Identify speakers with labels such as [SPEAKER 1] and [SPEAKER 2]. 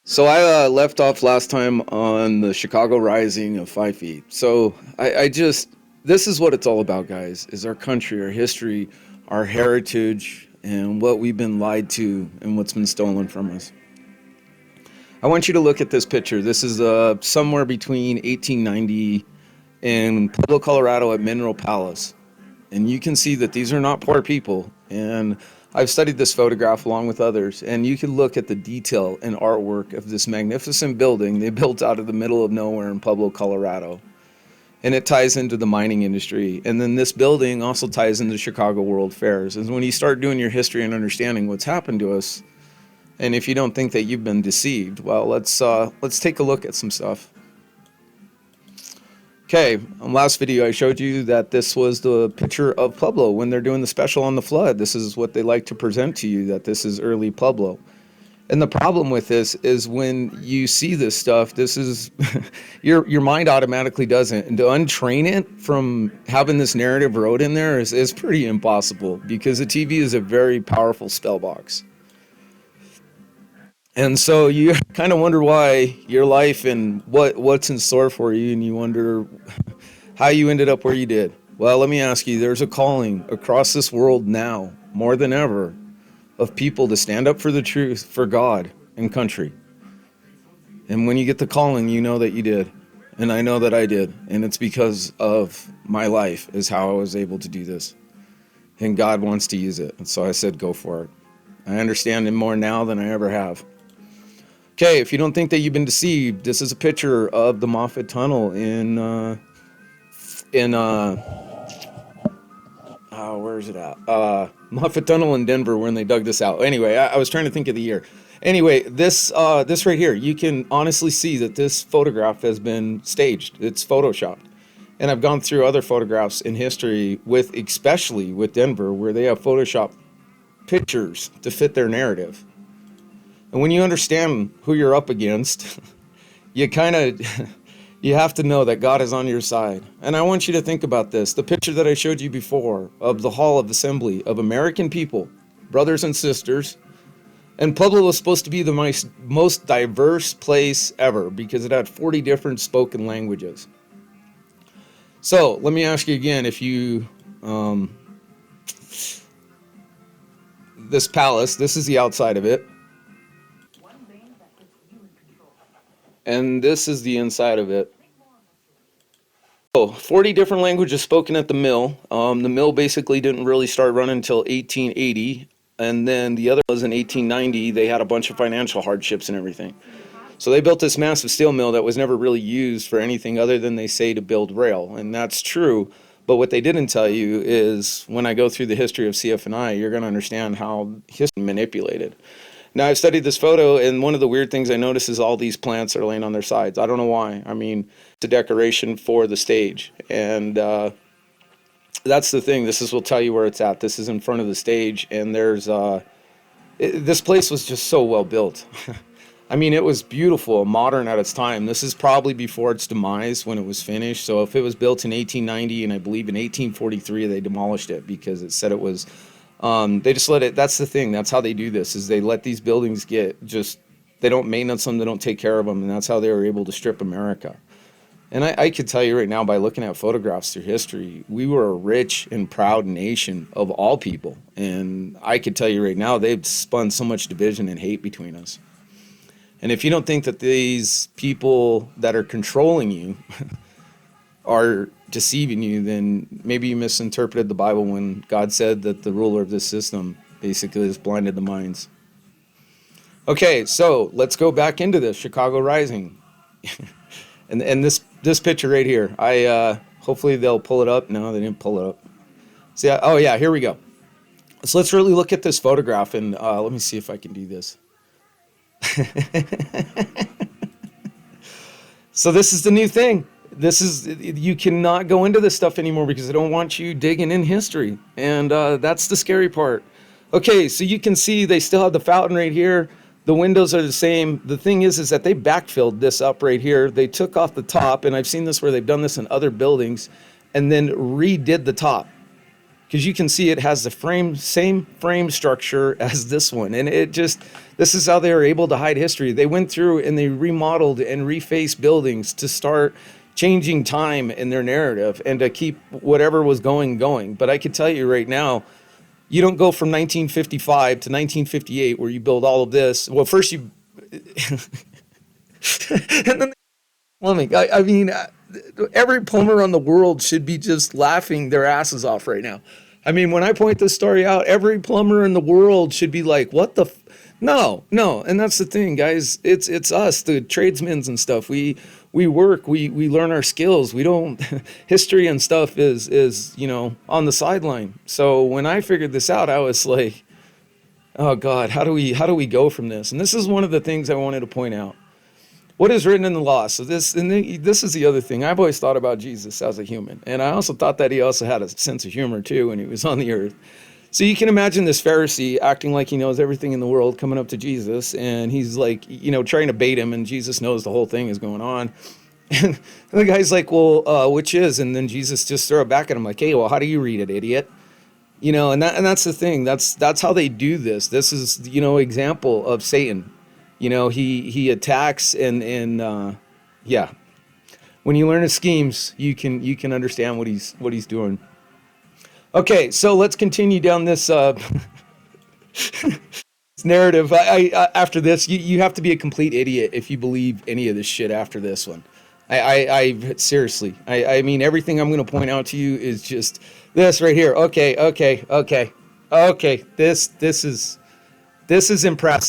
[SPEAKER 1] So I left off last time on the Chicago Rising of 5 feet. This is what it's all about, guys, is our country, our history, our heritage, and what we've been lied to and what's been stolen from us. I want you to look at this picture. This is somewhere between 1890 and Pueblo, Colorado at Mineral Palace. And you can see that these are not poor people. And I've studied this photograph along with others, and you can look at the detail and artwork of this magnificent building they built out of the middle of nowhere in Pueblo, Colorado. And it ties into the mining industry. And then this building also ties into Chicago World Fairs. And when you start doing your history and understanding what's happened to us, and if you don't think that you've been deceived, well, let's take a look at some stuff. Okay, on last video I showed you that this was the picture of Pueblo when they're doing the special on the flood. This is what they like to present to you, that this is early Pueblo. And the problem with this is when you see this stuff, this is your mind automatically doesn't. And to untrain it from having this narrative wrote in there is pretty impossible, because the TV is a very powerful spell box. And so you kind of wonder why your life and what's in store for you, and you wonder how you ended up where you did. Well, let me ask you, there's a calling across this world now, more than ever, of people to stand up for the truth, for God and country. And when you get the calling, you know that you did. And I know that I did. And it's because of my life is how I was able to do this. And God wants to use it. And so I said, go for it. I understand it more now than I ever have. Okay, if you don't think that you've been deceived, this is a picture of the Moffat Tunnel where is it at? Moffat Tunnel in Denver, when they dug this out. Anyway, I was trying to think of the year. Anyway, this right here, you can honestly see that this photograph has been staged. It's photoshopped. And I've gone through other photographs in history especially with Denver, where they have photoshopped pictures to fit their narrative. And when you understand who you're up against, you have to know that God is on your side. And I want you to think about this. The picture that I showed you before of the Hall of Assembly of American people, brothers and sisters. And Pueblo was supposed to be the most diverse place ever, because it had 40 different spoken languages. So let me ask you again, if you, this palace, this is the outside of it. And this is the inside of it. So 40 different languages spoken at the mill. The mill basically didn't really start running until 1880. And then the other was in 1890. They had a bunch of financial hardships and everything. So they built this massive steel mill that was never really used for anything other than, they say, to build rail. And that's true. But what they didn't tell you is, when I go through the history of CF&I, you're going to understand how history manipulated. Now, I've studied this photo, and one of the weird things I notice is all these plants are laying on their sides. I don't know why. I mean, it's a decoration for the stage. And that's the thing. Will tell you where it's at. This is in front of the stage, and this place was just so well built. I mean, it was beautiful, modern at its time. This is probably before its demise when it was finished. So if it was built in 1890, and I believe in 1843 they demolished it because it said it was... they just let it, that's the thing, that's how they do this, is they let these buildings they don't maintenance them, they don't take care of them, and that's how they were able to strip America. And I could tell you right now, by looking at photographs through history, we were a rich and proud nation of all people. And I could tell you right now, they've spun so much division and hate between us. And if you don't think that these people that are controlling you are deceiving you, then maybe you misinterpreted the Bible when God said that the ruler of this system basically has blinded the minds. Okay, so let's go back into this Chicago Rising. and this picture right here, hopefully they'll pull it up. No, they didn't pull it up. See, oh yeah, here we go. So let's really look at this photograph, and let me see if I can do this. So this is the new thing. You cannot go into this stuff anymore because they don't want you digging in history. And that's the scary part. Okay, so you can see they still have the fountain right here. The windows are the same. The thing is that they backfilled this up right here. They took off the top, and I've seen this where they've done this in other buildings, and then redid the top. because you can see it has the same frame structure as this one. And this is how they were able to hide history. They went through and they remodeled and refaced buildings to start changing time in their narrative and to keep whatever was going. But I can tell you right now, you don't go from 1955 to 1958 where you build all of this. Well, first you, and then plumbing. I mean, every plumber on the world should be just laughing their asses off right now. I mean, when I point this story out, every plumber in the world should be like, "What the?" No, no, and that's the thing, guys. It's us, the tradesmen and stuff. We work, we learn our skills. We don't history and stuff is on the sideline. So when I figured this out, I was like, "Oh God, how do we go from this?" And this is one of the things I wanted to point out. What is written in the law? So this is the other thing. I've always thought about Jesus as a human, and I also thought that he also had a sense of humor too when he was on the earth. So you can imagine this Pharisee acting like he knows everything in the world, coming up to Jesus, and he's like, trying to bait him, and Jesus knows the whole thing is going on. And the guy's like, well, which is? And then Jesus just throw it back at him like, hey, well, how do you read it, idiot? And that's the thing. That's how they do this. This is, example of Satan. He attacks and yeah. When you learn his schemes, you can understand what he's doing. Okay, so let's continue down this narrative. I after this, you have to be a complete idiot if you believe any of this shit after this one. I seriously, I mean, everything I'm going to point out to you is just this right here. Okay. This is impressive.